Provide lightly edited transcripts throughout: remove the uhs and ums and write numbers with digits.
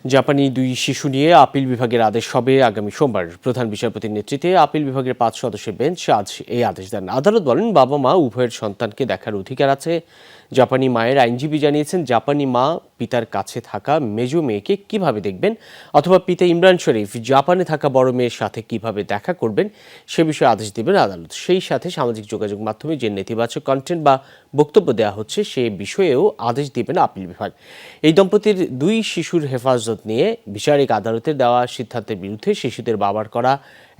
জাপানি দুই শিশু নিয়ে আপিল বিভাগের আদেশ হবে আগামী সোমবার। প্রধান বিচারপতির নেতৃত্বে আপিল বিভাগের ৫ সদস্যের বেঞ্চ আজ এই আদেশ দেন। আদালত বলেন, বাবা মা উভয়ের সন্তানকে দেখার অধিকার আছে। জাপানি মায়ের আইনজীবী জানিয়েছেন, জাপানি মা পিতার কাছে থাকা মেজো মেয়েকে কিভাবে দেখবেন, অথবা পিতা ইমরান শরীফ জাপানে থাকা বড় মেয়ের সাথে কিভাবে দেখা করবেন সে বিষয়ে আদেশ দেবেন আদালত। সেই সাথে সামাজিক যোগাযোগ মাধ্যমে যে নেতিবাচক কন্টেন্ট বা বক্তব্য দেওয়া হচ্ছে সে বিষয়েও আদেশ দেবেন আপিল বিভাগ। এই দম্পতির দুই শিশুর হেফাজত নিয়ে বিচারিক আদালতের দেওয়া সিদ্ধান্তের বিরুদ্ধে শিশুদের বাবার করা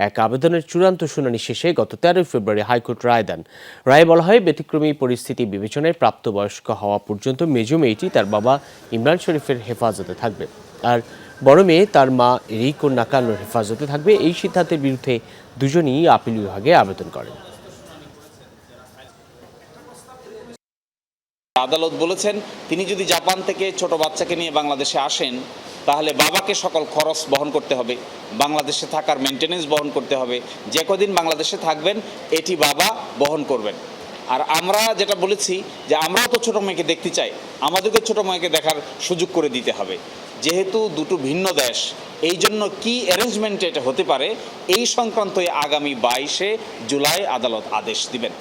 এক আবেদনের চূড়ান্ত শুনানি শেষে গত ১৩ ফেব্রুয়ারি হাইকোর্ট রায় দেন। রায়ে বলা হয়, ব্যতিক্রমী পরিস্থিতি বিবেচনায় প্রাপ্তবয়স্ক হওয়া পর্যন্ত মেজো মেয়েটি তার বাবা ইমরান শরীফের হেফাজতে থাকবে, আর বড় মেয়ে তার মা রিকো নাকানোর হেফাজতে থাকবে। এই সিদ্ধান্তের বিরুদ্ধে দুজনই আপিল বিভাগে আবেদন করেন। আদালত বলেছেন, তিনি যদি জাপান থেকে ছোট বাচ্চাকে নিয়ে বাংলাদেশে আসেন তাহলে বাবাকে সকল খরচ বহন করতে হবে, বাংলাদেশে থাকার মেনটেনেন্স বহন করতে হবে, যে কদিন বাংলাদেশে থাকবেন এটি বাবা বহন করবেন। আর আমরা যেটা বলেছি যে আমরাও তো ছোটো মেয়েকে দেখতে চাই, আমাদেরকে ছোটো মেয়েকে দেখার সুযোগ করে দিতে হবে। যেহেতু দুটো ভিন্ন দেশ, এই জন্য কী অ্যারেঞ্জমেন্টে এটা হতে পারে এই সংক্রান্ত আগামী ২২শে জুলাই আদালত আদেশ দিবেন।